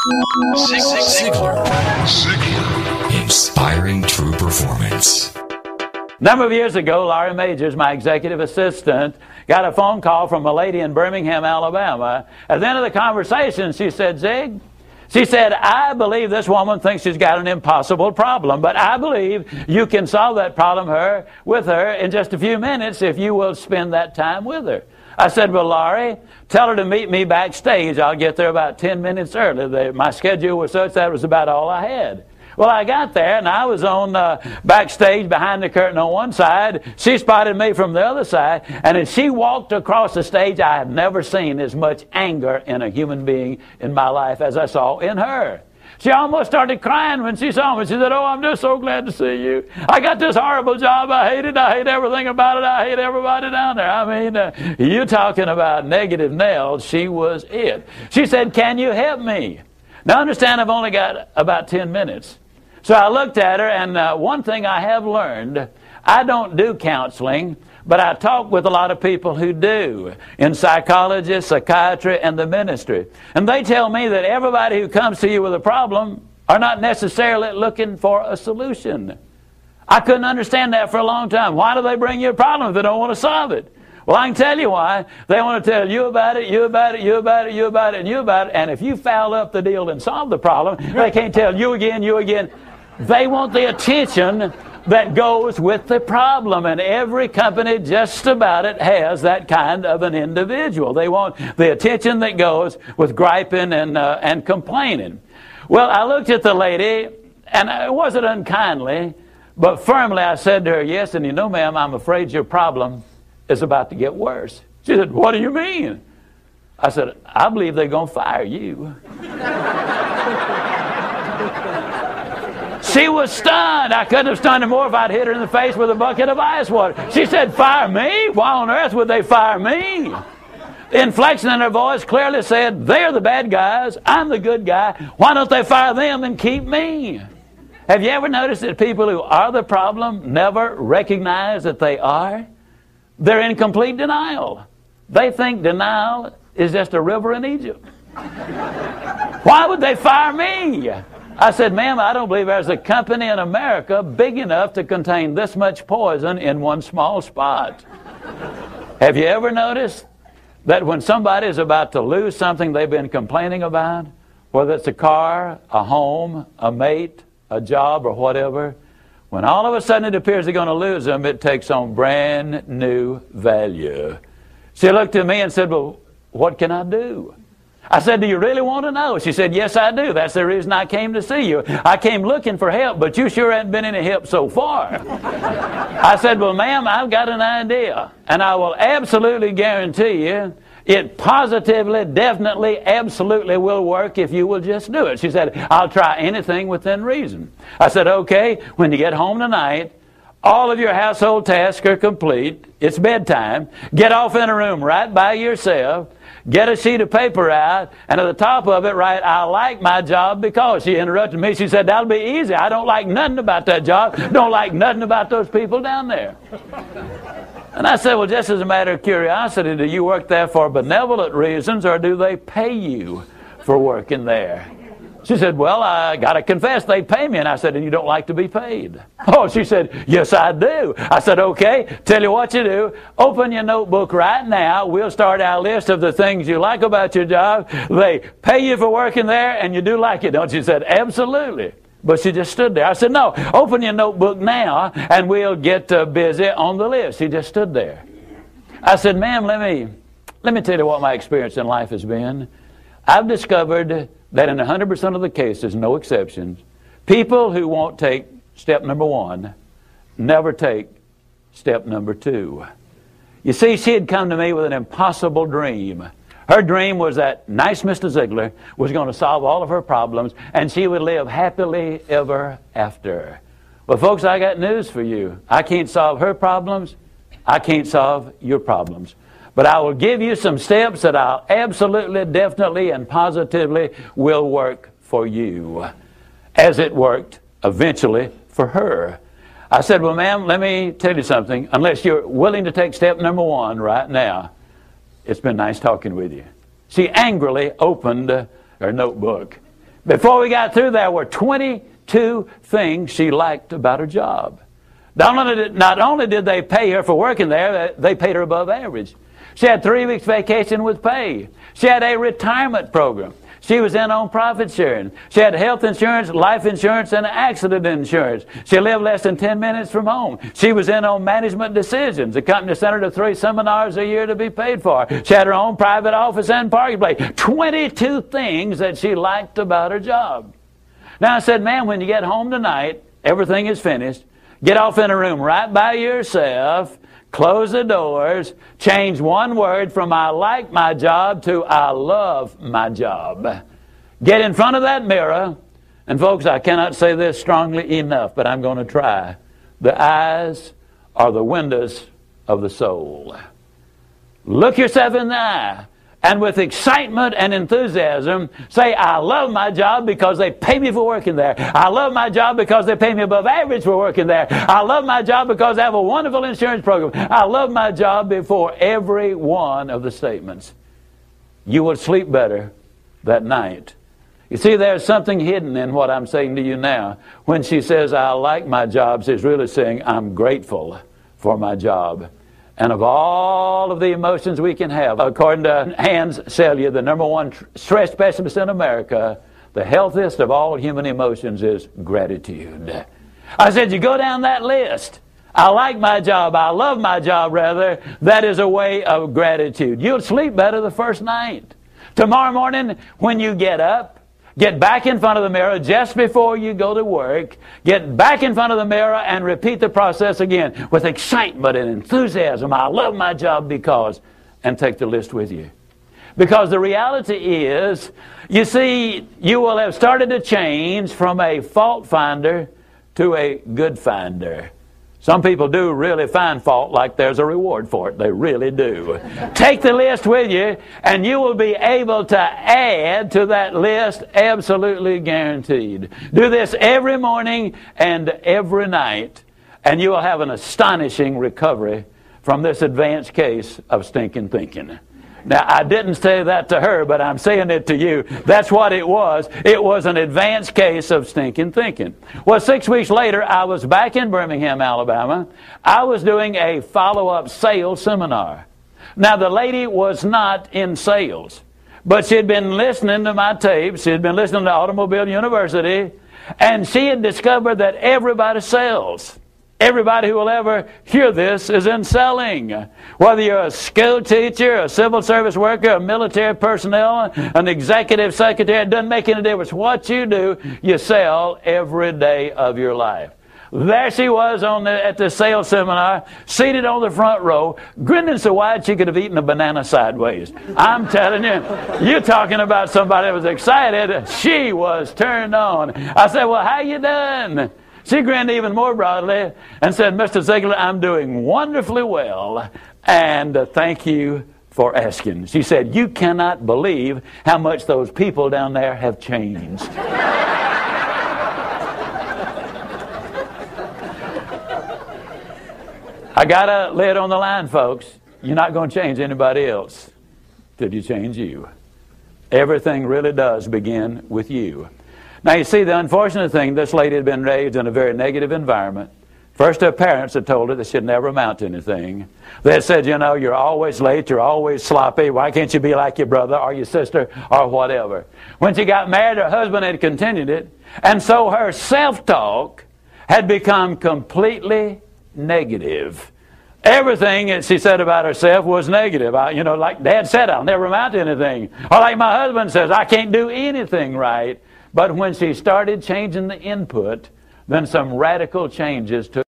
Zig Ziglar. Inspiring true performance. A number of years ago, Laurie Majors, my executive assistant, got a phone call from a lady in Birmingham, Alabama. At the end of the conversation, she said, Zig, she said, I believe this woman thinks she's got an impossible problem, but I believe you can solve that problem with her in just a few minutes if you will spend that time with her. I said, well, Laurie, tell her to meet me backstage. I'll get there about 10 minutes early. My schedule was such that was about all I had. Well, I got there, and I was on backstage behind the curtain on one side. She spotted me from the other side, and as she walked across the stage, I have never seen as much anger in a human being in my life as I saw in her. She almost started crying when she saw me. She said, oh, I'm just so glad to see you. I got this horrible job. I hate it. I hate everything about it. I hate everybody down there. I mean, you're talking about negative nails. She was it. She said, can you help me? Now, understand, I've only got about 10 minutes. So I looked at her, and one thing I have learned, I don't do counseling, but I talk with a lot of people who do, in psychology, psychiatry, and the ministry. And they tell me that everybody who comes to you with a problem are not necessarily looking for a solution. I couldn't understand that for a long time. Why do they bring you a problem if they don't want to solve it? Well, I can tell you why. They want to tell you about it, you about it, you about it, you about it, and you about it. And if you foul up the deal and solve the problem, they can't tell you again, you again. They want the attention that goes with the problem, and every company just about it has that kind of an individual. They want the attention that goes with griping and complaining. Well, I looked at the lady, and it wasn't unkindly, but firmly I said to her, yes, and you know, ma'am, I'm afraid your problem is about to get worse. She said, what do you mean? I said, I believe they're going to fire you. She was stunned. I couldn't have stunned her more if I'd hit her in the face with a bucket of ice water. She said, fire me? Why on earth would they fire me? The inflection in her voice clearly said, they're the bad guys, I'm the good guy. Why don't they fire them and keep me? Have you ever noticed that people who are the problem never recognize that they are? They're in complete denial. They think denial is just a river in Egypt. Why would they fire me? I said, ma'am, I don't believe there's a company in America big enough to contain this much poison in one small spot. Have you ever noticed that when somebody is about to lose something they've been complaining about, whether it's a car, a home, a mate, a job, or whatever, when all of a sudden it appears they're going to lose them, it takes on brand new value. She looked at me and said, well, what can I do? I said, do you really want to know? She said, yes, I do. That's the reason I came to see you. I came looking for help, but you sure haven't been any help so far. I said, well, ma'am, I've got an idea, and I will absolutely guarantee you it positively, definitely, absolutely will work if you will just do it. She said, I'll try anything within reason. I said, okay, when you get home tonight, all of your household tasks are complete. It's bedtime. Get off in a room right by yourself. Get a sheet of paper out, and at the top of it, write, I like my job because. She interrupted me. She said, that'll be easy. I don't like nothing about that job. Don't like nothing about those people down there. And I said, well, just as a matter of curiosity, do you work there for benevolent reasons, or do they pay you for working there? She said, well, I got to confess, they pay me. And I said, and you don't like to be paid? Oh, she said, yes, I do. I said, okay, tell you what you do. Open your notebook right now. We'll start our list of the things you like about your job. They pay you for working there, and you do like it, don't you? She said, absolutely. But she just stood there. I said, no, open your notebook now, and we'll get busy on the list. She just stood there. I said, ma'am, let me tell you what my experience in life has been. I've discovered that in 100% of the cases, no exceptions, people who won't take step number one never take step number two. You see, she had come to me with an impossible dream. Her dream was that nice Mr. Ziglar was going to solve all of her problems, and she would live happily ever after. Well, folks, I got news for you. I can't solve her problems. I can't solve your problems. But I will give you some steps that I'll absolutely, definitely, and positively will work for you, as it worked eventually for her. I said, well, ma'am, let me tell you something. Unless you're willing to take step number one right now, it's been nice talking with you. She angrily opened her notebook. Before we got through, there were 22 things she liked about her job. Not only did they pay her for working there, they paid her above average. She had 3 weeks vacation with pay. She had a retirement program. She was in on profit sharing. She had health insurance, life insurance, and accident insurance. She lived less than 10 minutes from home. She was in on management decisions. The company sent her to 3 seminars a year to be paid for. She had her own private office and parking place. 22 things that she liked about her job. Now I said, ma'am, when you get home tonight, everything is finished. Get off in a room right by yourself. Close the doors, change one word from I like my job to I love my job. Get in front of that mirror, and folks, I cannot say this strongly enough, but I'm going to try. The eyes are the windows of the soul. Look yourself in the eye, and with excitement and enthusiasm, say, I love my job because they pay me for working there. I love my job because they pay me above average for working there. I love my job because I have a wonderful insurance program. I love my job before every one of the statements. You will sleep better that night. You see, there's something hidden in what I'm saying to you now. When she says, I like my job, she's really saying, I'm grateful for my job. And of all of the emotions we can have, according to Hans Selye, the #1 stress specialist in America, the healthiest of all human emotions is gratitude. I said, you go down that list. I like my job. I love my job, rather. That is a way of gratitude. You'll sleep better the first night. Tomorrow morning, when you get up, get back in front of the mirror just before you go to work. Get back in front of the mirror and repeat the process again with excitement and enthusiasm. I love my job because, and take the list with you. Because the reality is, you see, you will have started to change from a fault finder to a good finder. Some people do really find fault like there's a reward for it. They really do. Take the list with you, and you will be able to add to that list, absolutely guaranteed. Do this every morning and every night, and you will have an astonishing recovery from this advanced case of stinking thinking. Now, I didn't say that to her, but I'm saying it to you. That's what it was. It was an advanced case of stinking thinking. Well, 6 weeks later, I was back in Birmingham, Alabama. I was doing a follow-up sales seminar. Now, the lady was not in sales, but she had been listening to my tapes. She had been listening to Automobile University, and she had discovered that everybody sells. Everybody who will ever hear this is in selling. Whether you're a school teacher, a civil service worker, a military personnel, an executive secretary, it doesn't make any difference. What you do, you sell every day of your life. There she was at the sales seminar, seated on the front row, grinning so wide she could have eaten a banana sideways. I'm telling you, you're talking about somebody that was excited. She was turned on. I said, well, how you doing? She grinned even more broadly and said, Mr. Ziglar, I'm doing wonderfully well, and thank you for asking. She said, you cannot believe how much those people down there have changed. I got to lay it on the line, folks. You're not going to change anybody else till you change you. Everything really does begin with you. Now, you see, the unfortunate thing, this lady had been raised in a very negative environment. First, her parents had told her that she'd never amount to anything. They had said, you know, you're always late, you're always sloppy, why can't you be like your brother or your sister or whatever? When she got married, her husband had continued it, and so her self-talk had become completely negative. Everything that she said about herself was negative. Like Dad said, I'll never amount to anything. Or like my husband says, I can't do anything right. But when she started changing the input, then some radical changes took